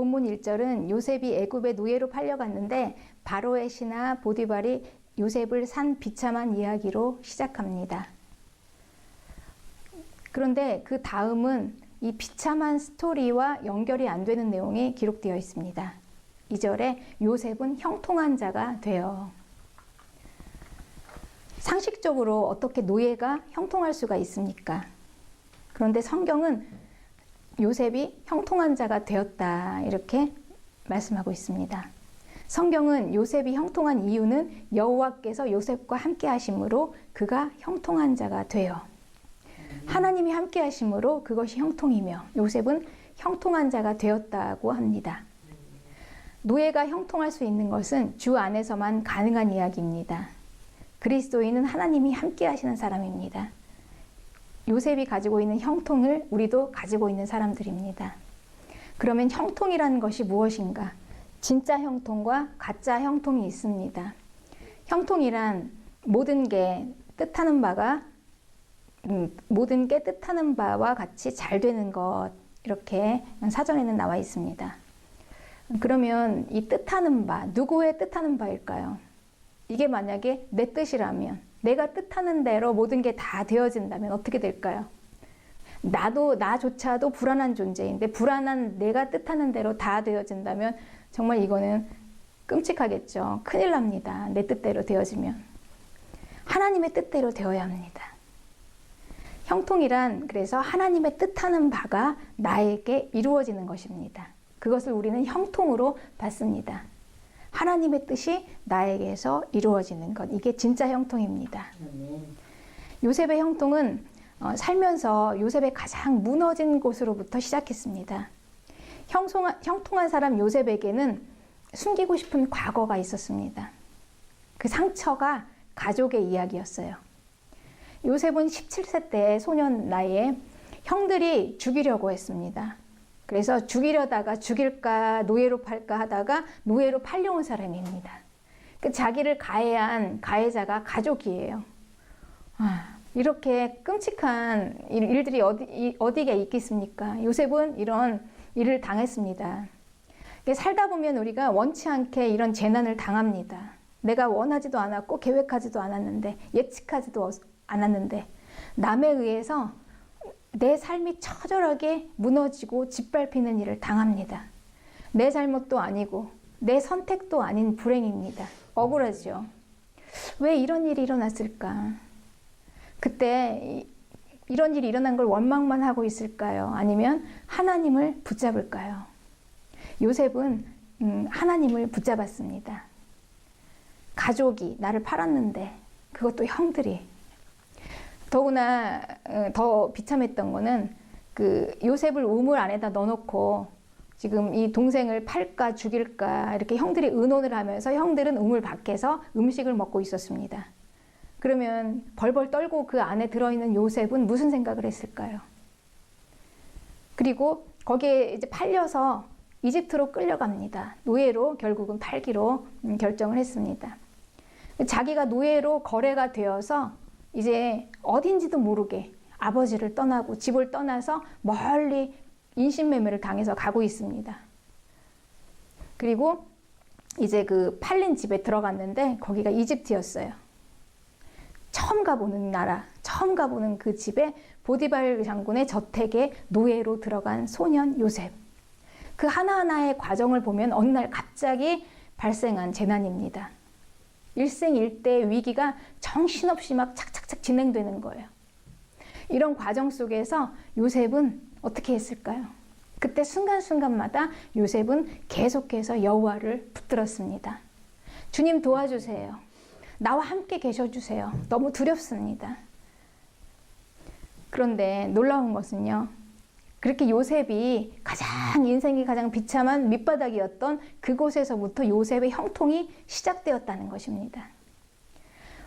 본문 1절은 요셉이 애굽의 노예로 팔려갔는데 바로의 신하 보디발이 요셉을 산 비참한 이야기로 시작합니다. 그런데 그 다음은 이 비참한 스토리와 연결이 안 되는 내용이 기록되어 있습니다. 2절에 요셉은 형통한 자가 되어. 상식적으로 어떻게 노예가 형통할 수가 있습니까? 그런데 성경은 요셉이 형통한 자가 되었다 이렇게 말씀하고 있습니다. 성경은 요셉이 형통한 이유는 여호와께서 요셉과 함께 하심으로 그가 형통한 자가 되어. 하나님이 함께 하심으로 그것이 형통이며 요셉은 형통한 자가 되었다고 합니다. 노예가 형통할 수 있는 것은 주 안에서만 가능한 이야기입니다. 그리스도인은 하나님이 함께 하시는 사람입니다. 요셉이 가지고 있는 형통을 우리도 가지고 있는 사람들입니다. 그러면 형통이라는 것이 무엇인가? 진짜 형통과 가짜 형통이 있습니다. 형통이란 모든 게 뜻하는 바와 같이 잘 되는 것, 이렇게 사전에는 나와 있습니다. 그러면 이 뜻하는 바, 누구의 뜻하는 바일까요? 이게 만약에 내 뜻이라면, 내가 뜻하는 대로 모든 게 다 되어진다면 어떻게 될까요? 나조차도 불안한 존재인데 불안한 내가 뜻하는 대로 다 되어진다면 정말 이거는 끔찍하겠죠. 큰일 납니다. 내 뜻대로 되어지면. 하나님의 뜻대로 되어야 합니다. 형통이란 그래서 하나님의 뜻하는 바가 나에게 이루어지는 것입니다. 그것을 우리는 형통으로 받습니다. 하나님의 뜻이 나에게서 이루어지는 것. 이게 진짜 형통입니다. 요셉의 형통은 살면서 요셉의 가장 무너진 곳으로부터 시작했습니다. 형통한 사람 요셉에게는 숨기고 싶은 과거가 있었습니다. 그 상처가 가족의 이야기였어요. 요셉은 17세 때 소년 나이에 형들이 죽이려고 했습니다. 그래서 죽이려다가 죽일까 노예로 팔까 하다가 노예로 팔려온 사람입니다. 그 자기를 가해한 가해자가 가족이에요. 이렇게 끔찍한 일들이 어디에 있겠습니까? 요셉은 이런 일을 당했습니다. 살다 보면 우리가 원치 않게 이런 재난을 당합니다. 내가 원하지도 않았고 계획하지도 않았는데 예측하지도 않았는데 남에 의해서 내 삶이 처절하게 무너지고 짓밟히는 일을 당합니다. 내 잘못도 아니고 내 선택도 아닌 불행입니다. 억울하죠. 왜 이런 일이 일어났을까? 그때 이런 일이 일어난 걸 원망만 하고 있을까요? 아니면 하나님을 붙잡을까요? 요셉은 하나님을 붙잡았습니다. 가족이 나를 팔았는데 그것도 형들이. 더구나 더 비참했던 거는 그 요셉을 우물 안에다 넣어놓고 지금 이 동생을 팔까 죽일까 이렇게 형들이 의논을 하면서 형들은 우물 밖에서 음식을 먹고 있었습니다. 그러면 벌벌 떨고 그 안에 들어있는 요셉은 무슨 생각을 했을까요? 그리고 거기에 이제 팔려서 이집트로 끌려갑니다. 노예로 결국은 팔기로 결정을 했습니다. 자기가 노예로 거래가 되어서 이제 어딘지도 모르게 아버지를 떠나고 집을 떠나서 멀리 인신매매를 당해서 가고 있습니다. 그리고 이제 그 팔린 집에 들어갔는데 거기가 이집트였어요. 처음 가보는 나라, 처음 가보는 그 집에 보디발 장군의 저택에 노예로 들어간 소년 요셉. 그 하나하나의 과정을 보면 어느 날 갑자기 발생한 재난입니다. 일생일대의 위기가 정신없이 막 착착착 진행되는 거예요. 이런 과정 속에서 요셉은 어떻게 했을까요? 그때 순간순간마다 요셉은 계속해서 여호와를 붙들었습니다. 주님 도와주세요. 나와 함께 계셔주세요. 너무 두렵습니다. 그런데 놀라운 것은요. 그렇게 요셉이 인생이 가장 비참한 밑바닥이었던 그곳에서부터 요셉의 형통이 시작되었다는 것입니다.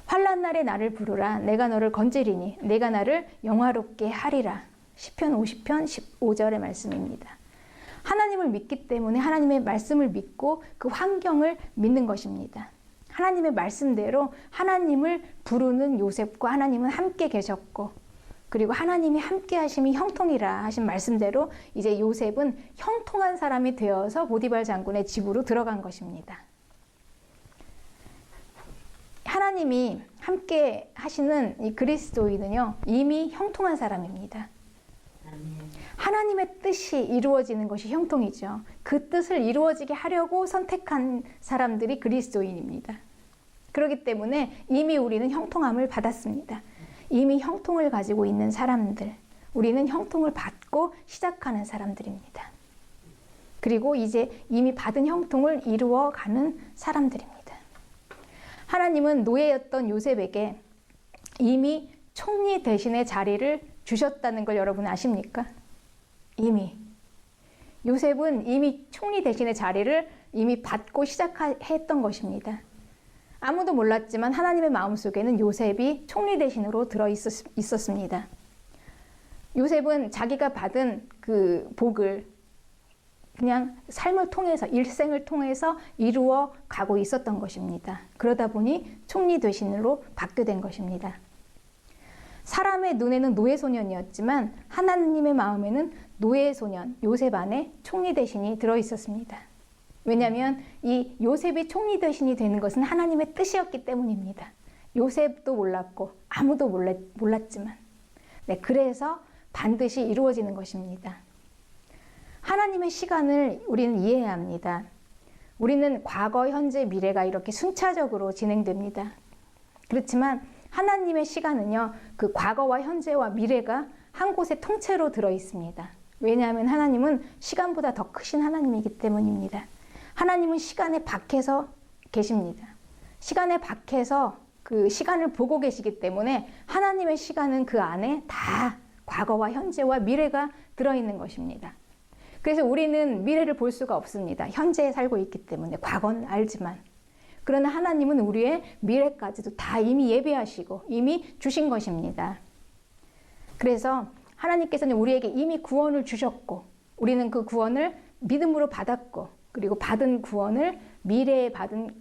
환난 날에 나를 부르라. 내가 너를 건지리니 내가 나를 영화롭게 하리라. 시편 50편 15절의 말씀입니다. 하나님을 믿기 때문에 하나님의 말씀을 믿고 그 환경을 믿는 것입니다. 하나님의 말씀대로 하나님을 부르는 요셉과 하나님은 함께 계셨고 그리고 하나님이 함께 하심이 형통이라 하신 말씀대로 이제 요셉은 형통한 사람이 되어서 보디발 장군의 집으로 들어간 것입니다. 하나님이 함께 하시는 이 그리스도인은요, 이미 형통한 사람입니다. 하나님의 뜻이 이루어지는 것이 형통이죠. 그 뜻을 이루어지게 하려고 선택한 사람들이 그리스도인입니다. 그렇기 때문에 이미 우리는 형통함을 받았습니다. 이미 형통을 가지고 있는 사람들, 우리는 형통을 받고 시작하는 사람들입니다. 그리고 이제 이미 받은 형통을 이루어가는 사람들입니다. 하나님은 노예였던 요셉에게 이미 총리 대신의 자리를 주셨다는 걸 여러분 아십니까? 이미. 요셉은 이미 총리 대신의 자리를 이미 받고 시작했던 것입니다. 아무도 몰랐지만 하나님의 마음속에는 요셉이 총리 대신으로 들어있었습니다. 요셉은 자기가 받은 그 복을 그냥 삶을 통해서, 일생을 통해서 이루어 가고 있었던 것입니다. 그러다 보니 총리 대신으로 받게 된 것입니다. 사람의 눈에는 노예소년이었지만 하나님의 마음에는 노예소년, 요셉 안에 총리 대신이 들어있었습니다. 왜냐하면 이 요셉이 총리 대신이 되는 것은 하나님의 뜻이었기 때문입니다. 요셉도 몰랐고 아무도 몰랐지만 그래서 반드시 이루어지는 것입니다. 하나님의 시간을 우리는 이해해야 합니다. 우리는 과거, 현재, 미래가 이렇게 순차적으로 진행됩니다. 그렇지만 하나님의 시간은요, 그 과거와 현재와 미래가 한 곳에 통째로 들어 있습니다. 왜냐하면 하나님은 시간보다 더 크신 하나님이기 때문입니다. 하나님은 시간에 밖에서 계십니다. 시간에 밖에서 그 시간을 보고 계시기 때문에 하나님의 시간은 그 안에 다 과거와 현재와 미래가 들어있는 것입니다. 그래서 우리는 미래를 볼 수가 없습니다. 현재에 살고 있기 때문에 과거는 알지만. 그러나 하나님은 우리의 미래까지도 다 이미 예비하시고 이미 주신 것입니다. 그래서 하나님께서는 우리에게 이미 구원을 주셨고 우리는 그 구원을 믿음으로 받았고 그리고 받은 구원을 미래에까지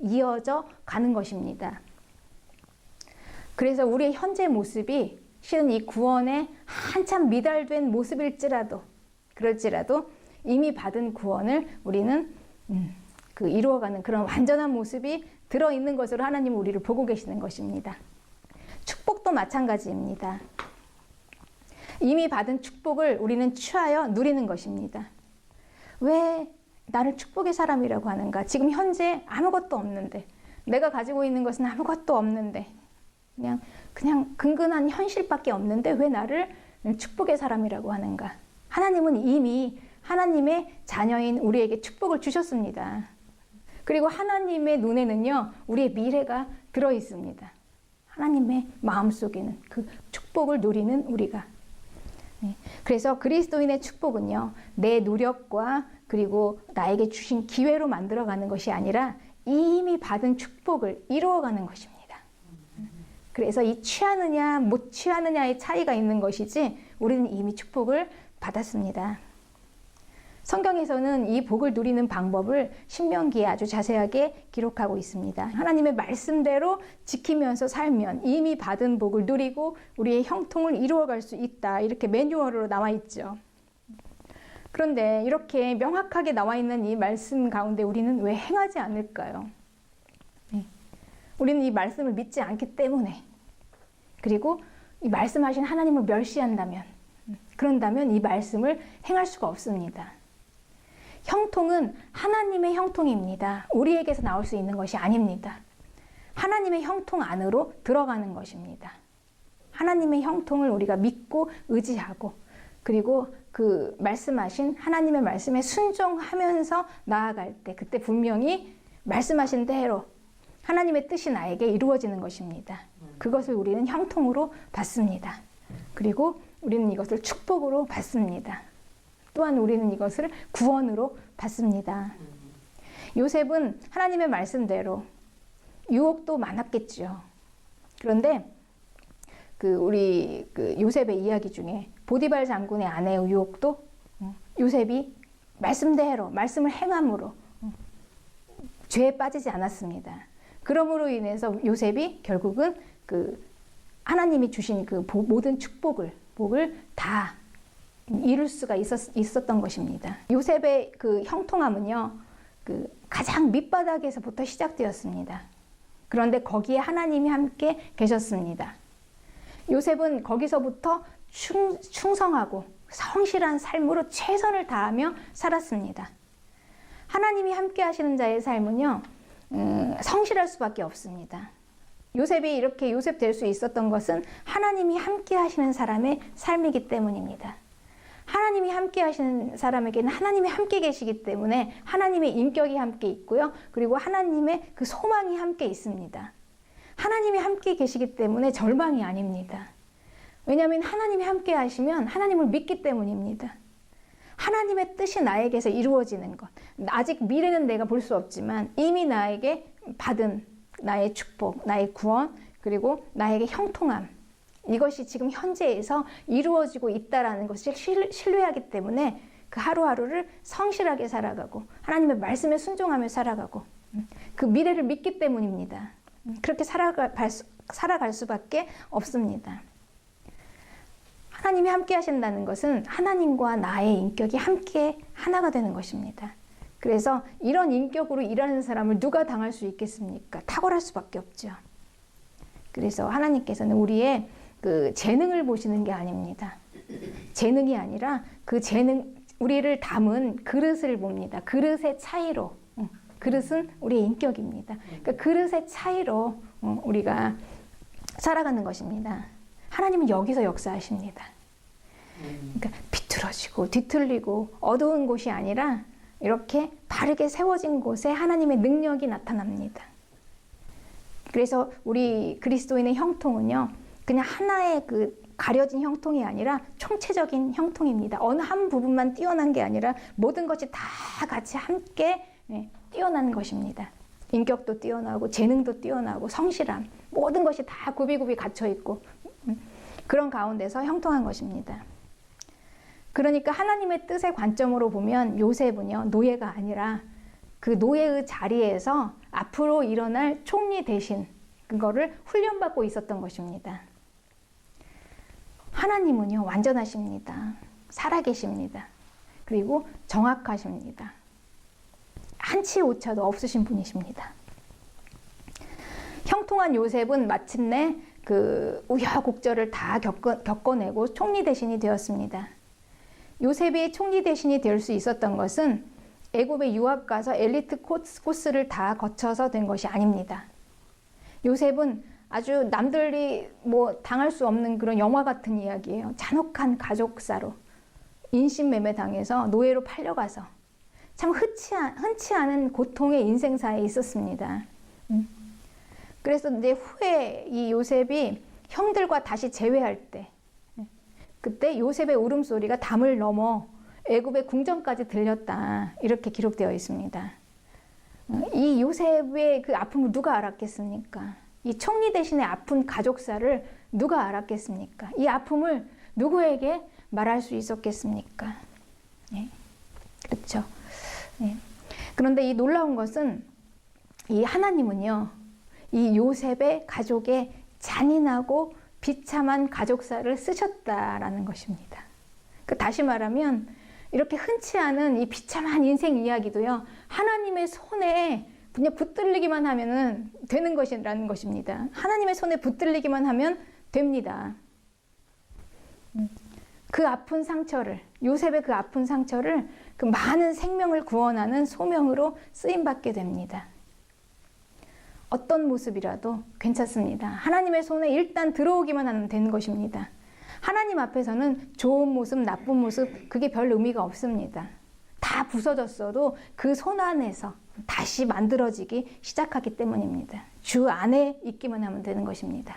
이어져 가는 것입니다. 그래서 우리의 현재 모습이 실은 이 구원에 한참 미달된 모습일지라도 그럴지라도 이미 받은 구원을 우리는 이루어가는 그런 완전한 모습이 들어있는 것으로 하나님은 우리를 보고 계시는 것입니다. 축복도 마찬가지입니다. 이미 받은 축복을 우리는 취하여 누리는 것입니다. 왜 나를 축복의 사람이라고 하는가? 지금 현재 아무것도 없는데 내가 가지고 있는 것은 아무것도 없는데 그냥 근근한 현실밖에 없는데 왜 나를 축복의 사람이라고 하는가? 하나님은 이미 하나님의 자녀인 우리에게 축복을 주셨습니다. 그리고 하나님의 눈에는요, 우리의 미래가 들어 있습니다. 하나님의 마음속에는 그 축복을 누리는 우리가. 그래서 그리스도인의 축복은요, 내 노력과 그리고 나에게 주신 기회로 만들어가는 것이 아니라 이미 받은 축복을 이루어가는 것입니다. 그래서 이 취하느냐 못 취하느냐의 차이가 있는 것이지 우리는 이미 축복을 받았습니다. 성경에서는 이 복을 누리는 방법을 신명기에 아주 자세하게 기록하고 있습니다. 하나님의 말씀대로 지키면서 살면 이미 받은 복을 누리고 우리의 형통을 이루어갈 수 있다. 이렇게 매뉴얼로 나와 있죠. 그런데 이렇게 명확하게 나와 있는 이 말씀 가운데 우리는 왜 행하지 않을까요? 우리는 이 말씀을 믿지 않기 때문에, 그리고 이 말씀하신 하나님을 그런다면 이 말씀을 행할 수가 없습니다. 형통은 하나님의 형통입니다. 우리에게서 나올 수 있는 것이 아닙니다. 하나님의 형통 안으로 들어가는 것입니다. 하나님의 형통을 우리가 믿고 의지하고 그리고 그 말씀하신 하나님의 말씀에 순종하면서 나아갈 때 그때 분명히 말씀하신 대로 하나님의 뜻이 나에게 이루어지는 것입니다. 그것을 우리는 형통으로 받습니다. 그리고 우리는 이것을 축복으로 받습니다. 또한 우리는 이것을 구원으로 받습니다. 요셉은 하나님의 말씀대로 유혹도 많았겠죠. 그런데 우리 요셉의 이야기 중에 보디발 장군의 아내의 유혹도 요셉이 말씀대로 말씀을 행함으로 죄에 빠지지 않았습니다. 그러므로 인해서 요셉이 결국은 하나님이 주신 그 모든 복을 다 이룰 수가 있었던 것입니다. 요셉의 그 형통함은요, 그 가장 밑바닥에서부터 시작되었습니다. 그런데 거기에 하나님이 함께 계셨습니다. 요셉은 거기서부터 충성하고 성실한 삶으로 최선을 다하며 살았습니다. 하나님이 함께 하시는 자의 삶은요, 성실할 수밖에 없습니다. 요셉이 이렇게 요셉 될 수 있었던 것은 하나님이 함께 하시는 사람의 삶이기 때문입니다. 하나님이 함께 하시는 사람에게는 하나님이 함께 계시기 때문에 하나님의 인격이 함께 있고요. 그리고 하나님의 그 소망이 함께 있습니다. 하나님이 함께 계시기 때문에 절망이 아닙니다. 왜냐하면 하나님이 함께 하시면 하나님을 믿기 때문입니다. 하나님의 뜻이 나에게서 이루어지는 것. 아직 미래는 내가 볼 수 없지만 이미 나에게 받은 나의 축복, 나의 구원, 그리고 나에게 형통함. 이것이 지금 현재에서 이루어지고 있다는 것을 신뢰하기 때문에 그 하루하루를 성실하게 살아가고 하나님의 말씀에 순종하며 살아가고 그 미래를 믿기 때문입니다. 그렇게 살아갈 수밖에 없습니다. 하나님이 함께 하신다는 것은 하나님과 나의 인격이 함께 하나가 되는 것입니다. 그래서 이런 인격으로 일하는 사람을 누가 당할 수 있겠습니까? 탁월할 수밖에 없죠. 그래서 하나님께서는 우리의 그 재능을 보시는 게 아닙니다. 재능이 아니라 그 재능, 우리를 담은 그릇을 봅니다. 그릇의 차이로. 그릇은 우리의 인격입니다. 그러니까 그릇의 차이로 우리가 살아가는 것입니다. 하나님은 여기서 역사하십니다. 그러니까 비틀어지고 뒤틀리고 어두운 곳이 아니라 이렇게 바르게 세워진 곳에 하나님의 능력이 나타납니다. 그래서 우리 그리스도인의 형통은요, 그냥 하나의 그 가려진 형통이 아니라 총체적인 형통입니다. 어느 한 부분만 뛰어난 게 아니라 모든 것이 다 같이 함께 뛰어난 것입니다. 인격도 뛰어나고 재능도 뛰어나고 성실함, 모든 것이 다 굽이굽이 갇혀 있고 그런 가운데서 형통한 것입니다. 그러니까 하나님의 뜻의 관점으로 보면 요셉은요, 노예가 아니라 그 노예의 자리에서 앞으로 일어날 총리 대신 그거를 훈련받고 있었던 것입니다. 하나님은요, 완전하십니다. 살아계십니다. 그리고 정확하십니다. 한치 오차도 없으신 분이십니다. 형통한 요셉은 마침내 그 우여곡절을 다 겪어내고 총리 대신이 되었습니다. 요셉이 총리 대신이 될 수 있었던 것은 애굽에 유학 가서 엘리트 코스를 다 거쳐서 된 것이 아닙니다. 요셉은 아주 남들이 뭐 당할 수 없는 그런 영화 같은 이야기예요. 잔혹한 가족사로 인신매매 당해서 노예로 팔려가서 참 흔치 않은 고통의 인생사에 있었습니다. 그래서 이제 후에 이 요셉이 형들과 다시 재회할 때, 그때 요셉의 울음소리가 담을 넘어 애굽의 궁전까지 들렸다, 이렇게 기록되어 있습니다. 이 요셉의 그 아픔을 누가 알았겠습니까? 이 총리 대신의 아픈 가족사를 누가 알았겠습니까? 이 아픔을 누구에게 말할 수 있었겠습니까? 예? 그렇죠. 예. 그런데 이 놀라운 것은 이 하나님은요, 이 요셉의 가족의 잔인하고 비참한 가족사를 쓰셨다라는 것입니다. 다시 말하면 이렇게 흔치 않은 이 비참한 인생 이야기도요, 하나님의 손에 그냥 붙들리기만 하면 되는 것이라는 것입니다. 하나님의 손에 붙들리기만 하면 됩니다. 그 아픈 상처를, 요셉의 그 아픈 상처를 그 많은 생명을 구원하는 소명으로 쓰임받게 됩니다. 어떤 모습이라도 괜찮습니다. 하나님의 손에 일단 들어오기만 하면 되는 것입니다. 하나님 앞에서는 좋은 모습, 나쁜 모습, 그게 별 의미가 없습니다. 다 부서졌어도 그 손 안에서 다시 만들어지기 시작하기 때문입니다. 주 안에 있기만 하면 되는 것입니다.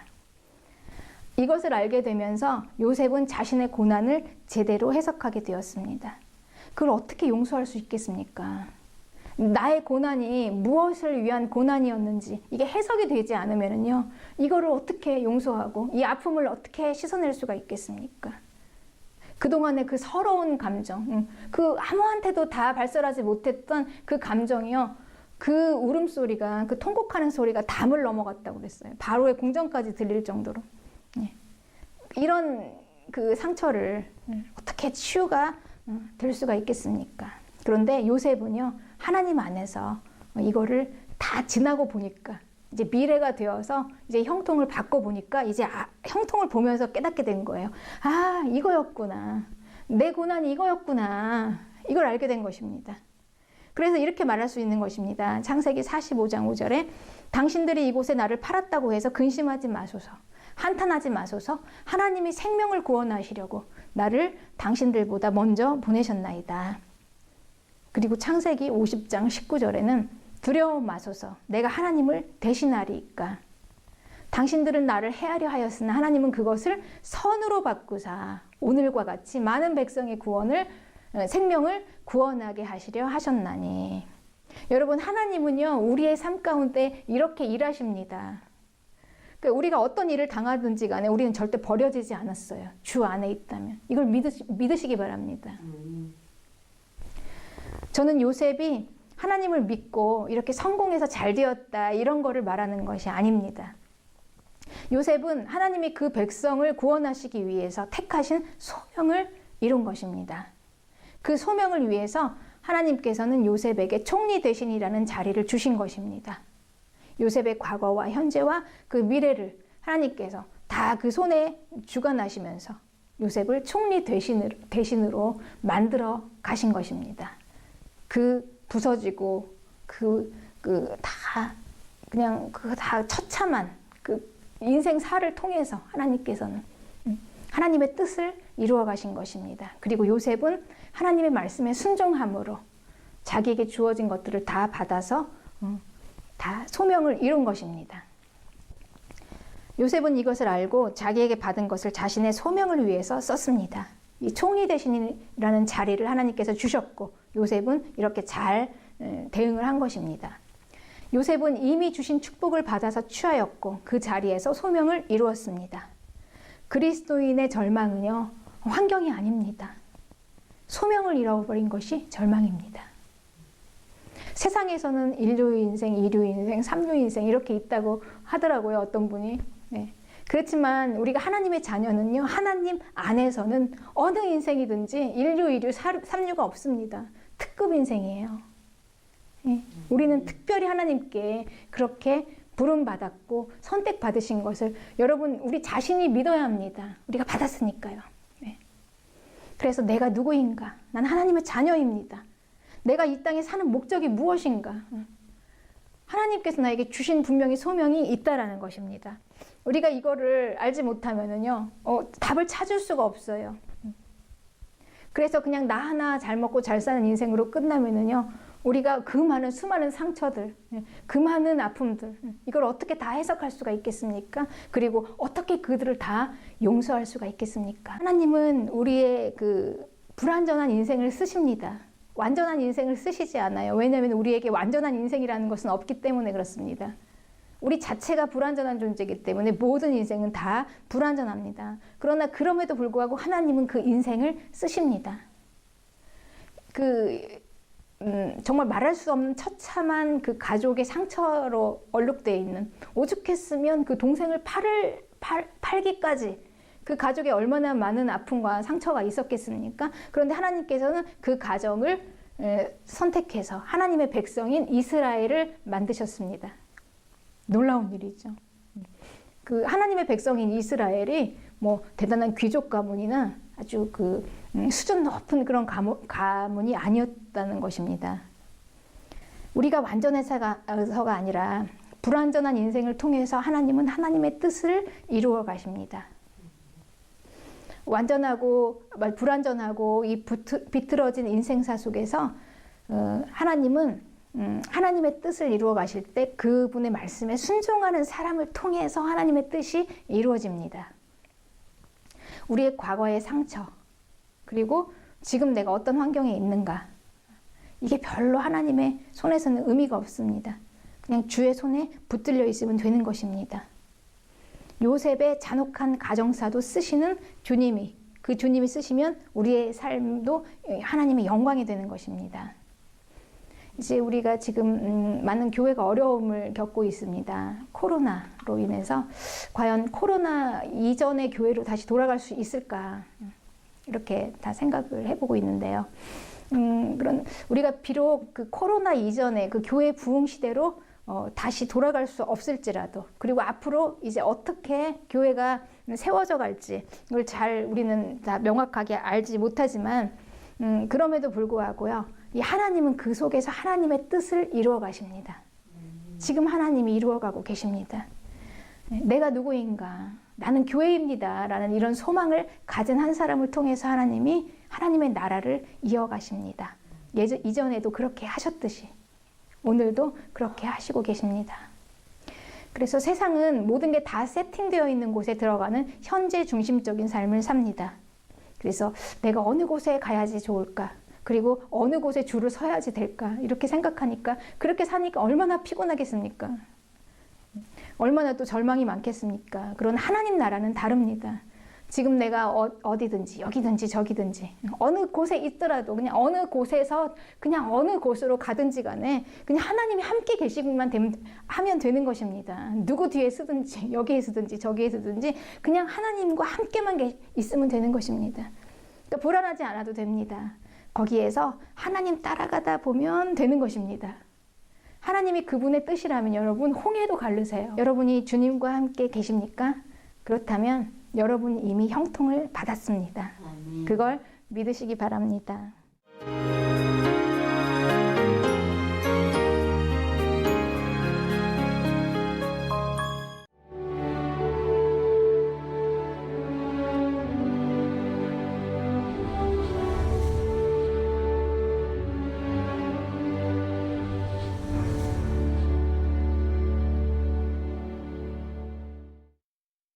이것을 알게 되면서 요셉은 자신의 고난을 제대로 해석하게 되었습니다. 그걸 어떻게 용서할 수 있겠습니까? 나의 고난이 무엇을 위한 고난이었는지 이게 해석이 되지 않으면요, 이거를 어떻게 용서하고 이 아픔을 어떻게 씻어낼 수가 있겠습니까? 그동안의 그 서러운 감정, 그 아무한테도 다 발설하지 못했던 그 감정이요, 그 울음소리가, 그 통곡하는 소리가 담을 넘어갔다고 그랬어요. 바로의 궁전까지 들릴 정도로. 이런 그 상처를 어떻게 치유가 될 수가 있겠습니까? 그런데 요셉은요, 하나님 안에서 이거를 다 지나고 보니까 이제 미래가 되어서 이제 형통을 받고 보니까 이제 형통을 보면서 깨닫게 된 거예요. 아, 이거였구나. 내 고난이 이거였구나. 이걸 알게 된 것입니다. 그래서 이렇게 말할 수 있는 것입니다. 창세기 45장 5절에 당신들이 이곳에 나를 팔았다고 해서 근심하지 마소서. 한탄하지 마소서. 하나님이 생명을 구원하시려고 나를 당신들보다 먼저 보내셨나이다. 그리고 창세기 50장 19절에는 두려워 마소서. 내가 하나님을 대신하리이까. 당신들은 나를 해하려 하였으나 하나님은 그것을 선으로 바꾸사 오늘과 같이 많은 백성의 생명을 구원하게 하시려 하셨나니. 여러분, 하나님은요, 우리의 삶 가운데 이렇게 일하십니다. 그러니까 우리가 어떤 일을 당하든지 간에 우리는 절대 버려지지 않았어요. 주 안에 있다면. 이걸 믿으시기 바랍니다. 저는 요셉이 하나님을 믿고 이렇게 성공해서 잘 되었다 이런 거를 말하는 것이 아닙니다. 요셉은 하나님이 그 백성을 구원하시기 위해서 택하신 소명을 이룬 것입니다. 그 소명을 위해서 하나님께서는 요셉에게 총리 대신이라는 자리를 주신 것입니다. 요셉의 과거와 현재와 그 미래를 하나님께서 다 그 손에 주관하시면서 요셉을 총리 대신으로 만들어 가신 것입니다. 그 부서지고 다 처참한 그 인생사를 통해서 하나님께서는 하나님의 뜻을 이루어 가신 것입니다. 그리고 요셉은 하나님의 말씀에 순종함으로 자기에게 주어진 것들을 다 받아서 다 소명을 이룬 것입니다. 요셉은 이것을 알고 자기에게 받은 것을 자신의 소명을 위해서 썼습니다. 이 총리 대신이라는 자리를 하나님께서 주셨고 요셉은 이렇게 잘 대응을 한 것입니다. 요셉은 이미 주신 축복을 받아서 취하였고 그 자리에서 소명을 이루었습니다. 그리스도인의 절망은요, 환경이 아닙니다. 소명을 잃어버린 것이 절망입니다. 세상에서는 인류 인생, 이류 인생, 삼류 인생 이렇게 있다고 하더라고요. 어떤 분이. 네. 그렇지만 우리가 하나님의 자녀는요, 하나님 안에서는 어느 인생이든지 인류, 이류, 삼류가 없습니다. 특급 인생이에요. 네. 우리는 특별히 하나님께 그렇게 부름받았고 선택받으신 것을 여러분 우리 자신이 믿어야 합니다. 우리가 받았으니까요. 네. 그래서 내가 누구인가? 난 하나님의 자녀입니다. 내가 이 땅에 사는 목적이 무엇인가? 하나님께서 나에게 주신 분명히 소명이 있다라는 것입니다. 우리가 이거를 알지 못하면은요, 답을 찾을 수가 없어요. 그래서 그냥 나 하나 잘 먹고 잘 사는 인생으로 끝나면은요, 우리가 그 많은 수많은 상처들, 그 많은 아픔들, 이걸 어떻게 다 해석할 수가 있겠습니까? 그리고 어떻게 그들을 다 용서할 수가 있겠습니까? 하나님은 우리의 그 불완전한 인생을 쓰십니다. 완전한 인생을 쓰시지 않아요. 왜냐하면 우리에게 완전한 인생이라는 것은 없기 때문에 그렇습니다. 우리 자체가 불완전한 존재이기 때문에 모든 인생은 다 불완전합니다. 그러나 그럼에도 불구하고 하나님은 그 인생을 쓰십니다. 정말 말할 수 없는 처참한 그 가족의 상처로 얼룩되어 있는, 오죽했으면 그 동생을 팔기까지 그 가족에 얼마나 많은 아픔과 상처가 있었겠습니까? 그런데 하나님께서는 그 가정을 선택해서 하나님의 백성인 이스라엘을 만드셨습니다. 놀라운 일이죠. 그 하나님의 백성인 이스라엘이 뭐 대단한 귀족 가문이나 아주 그 수준 높은 그런 가문이 아니었다는 것입니다. 우리가 완전해서가 아니라 불완전한 인생을 통해서 하나님은 하나님의 뜻을 이루어 가십니다. 완전하고 불완전하고 이 비틀어진 인생사 속에서 하나님은 하나님의 뜻을 이루어 가실 때 그분의 말씀에 순종하는 사람을 통해서 하나님의 뜻이 이루어집니다. 우리의 과거의 상처, 그리고 지금 내가 어떤 환경에 있는가, 이게 별로 하나님의 손에서는 의미가 없습니다. 그냥 주의 손에 붙들려 있으면 되는 것입니다. 요셉의 잔혹한 가정사도 쓰시는 주님이, 그 주님이 쓰시면 우리의 삶도 하나님의 영광이 되는 것입니다. 이제 우리가 지금 많은 교회가 어려움을 겪고 있습니다. 코로나로 인해서 과연 코로나 이전의 교회로 다시 돌아갈 수 있을까? 이렇게 다 생각을 해보고 있는데요. 그런 우리가 비록 그 코로나 이전의 그 교회 부흥 시대로 다시 돌아갈 수 없을지라도, 그리고 앞으로 이제 어떻게 교회가 세워져 갈지 이걸 잘 우리는 다 명확하게 알지 못하지만 그럼에도 불구하고요, 이 하나님은 그 속에서 하나님의 뜻을 이루어 가십니다. 지금 하나님이 이루어가고 계십니다. 내가 누구인가? 나는 교회입니다. 라는 이런 소망을 가진 한 사람을 통해서 하나님이 하나님의 나라를 이어가십니다. 이전에도 그렇게 하셨듯이 오늘도 그렇게 하시고 계십니다. 그래서 세상은 모든 게 다 세팅되어 있는 곳에 들어가는 현재 중심적인 삶을 삽니다. 그래서 내가 어느 곳에 가야지 좋을까? 그리고 어느 곳에 줄을 서야지 될까? 이렇게 생각하니까, 그렇게 사니까 얼마나 피곤하겠습니까? 얼마나 또 절망이 많겠습니까? 그런 하나님 나라는 다릅니다. 지금 내가 어디든지 여기든지 저기든지 어느 곳에 있더라도 그냥 어느 곳에서 그냥 어느 곳으로 가든지 간에 그냥 하나님이 함께 계시기만 하면 되는 것입니다. 누구 뒤에 서든지 여기에 서든지 저기에 서든지 그냥 하나님과 함께만 있으면 되는 것입니다. 그러니까 불안하지 않아도 됩니다. 거기에서 하나님 따라가다 보면 되는 것입니다. 하나님이 그분의 뜻이라면 여러분 홍해도 가르세요. 여러분이 주님과 함께 계십니까? 그렇다면 여러분 이미 형통을 받았습니다. 그걸 믿으시기 바랍니다.